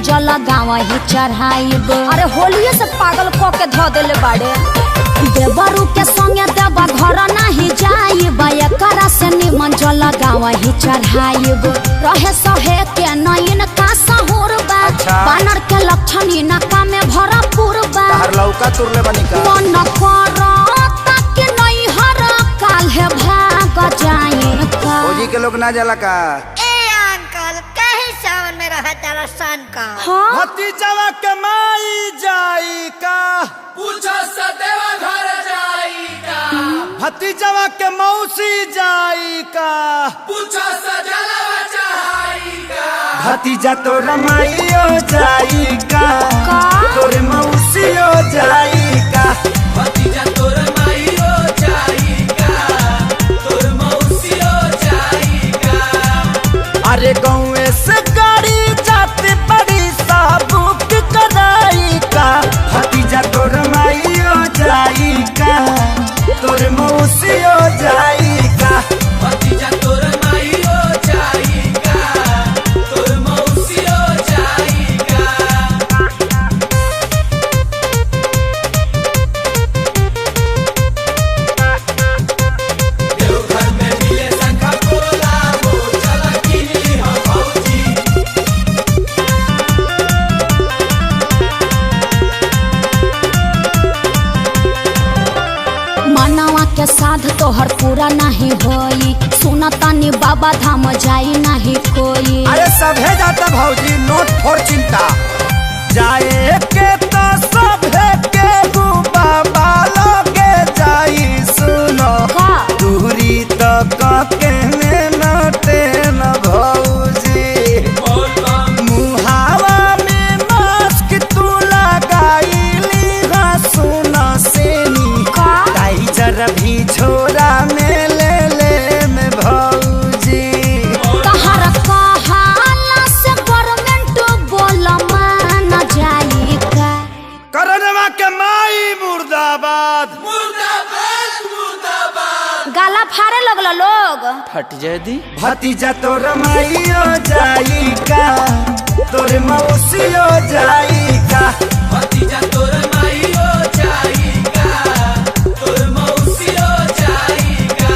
जला गाँव ही चढ़ाइब। अरे होलिये से पागल क के धो देले बाड़े। देवरू के संगे देवा घर नहीं जाइब, एकरा से निमन जला गाँव ही चढ़ाइब। रहे सहे के नयन का सहूर बा, बानर के लक्षण इनका में भरपूर बा। तार लौका तुरले बनी का मन करता कि नहीं हर काल है भाग जाए का। फौजी के लोग ना जाला का। सावन में रहा तारा सन का। हाँ? भतीजवा के माई जाई का, पूछो सदेवा घर जाई का। भतीजवा के मौसी जाई का, पूछो सजलवा चढ़ाई का। भतीजा तो रमाइयो जाई का, तोरे मौसियो जाई का। भतीजा तोर माईयो जाई का, तोर मौसियो जाई का। अरे गाँव से गाड़ी जाते बड़ी साबुक कराई का, भतीजा तो रमाइयो जाई का, तोरे मौसियो जाई का। भतीजा तोर माईयो जाई का, तोर मौसियो जाई का। देवघर में मिले शंखा पोला, वो चला किनी हम फौजी। मनवा के साध तोहर पूरा नहीं होई, सुनतानी बाबा धाम जाई नहीं कोई। अरे सभे जाता भौजी, नोट फोर चिंता। जाए के तो सभे के बाबा लगे जाई, सुनो का? दूरी तो के नटे न भौजी। मुहावा में मास्क तू लगाईली, हाँ सुनो सेनी का? टाइजर भी छोरा में ले में भौजी। तहर कहाला से गवर्नमेंट बोल मान जाई का। करनवा के माई मुर्दाबाद। मुर्दाबाद मुर्दाबाद। गाला फाड़े लगल लोग। फट जाए दी। भतीजा तो रमाइयो जाई का, तोरे मौसियो जाई का। भतीजा तोर माईयो जाई का, तोर मौसियो जाई का।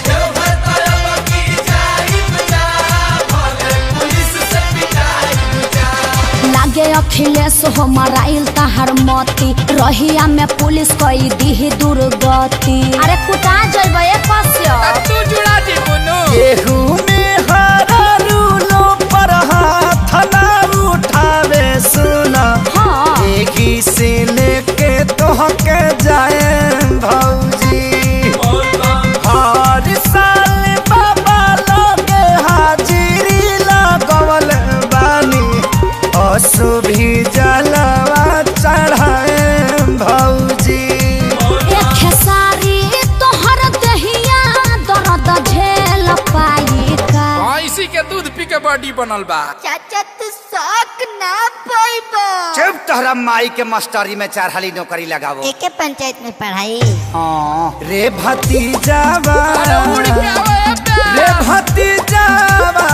देवघर तरफ की जाई बजा, भले पुलिस से पिटाई बजा। लागे अखिलेश हो मराइल तहर मती, रहिया में पुलिस कई दी दुर्गति। अरे कुटा जइबे कस्य तू जुड़ा दी बुनु। केहू में हरा रूलो पर हाथ ना उठावे, सुना हाँ। एही से लेके तोहके जाए भौजी। हर साल बाबा लोगे हाजिरी लगवल बानी, असु भी जलवा चढ़ाए भौजी। एक खेसारी तोहर दहिया दर्द झेल पाई का। इसी के दूध पी के बॉडी बनल बा। चाचा तू शौक ना पाइबा। जब तोहरा माई के मास्टरी में 4 हाली नौकरी लगावो। एके पंचायत में पढ़ाई। हाँ रे भतीजावा, उड़ के आवे रे भतीजावा,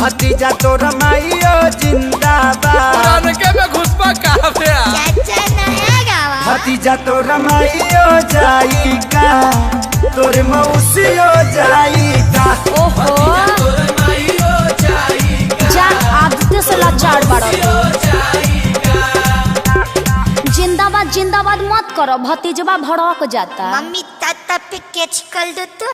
भतीजा तो रमाइयो जिंदाबाद। के में घुसपा काफे। चाचा नया गावा। भतीजा तो रमाइयो जाई का, तोरे मौसियो जाई का। ओहो तोर माईयो जाई का, जा आदित्य से लाचार बाड़ो। जाई का। जिंदाबाद जिंदाबाद मत करो, भतीजवा भड़क जाता। मम्मी ताता पे कैच कर दो तो।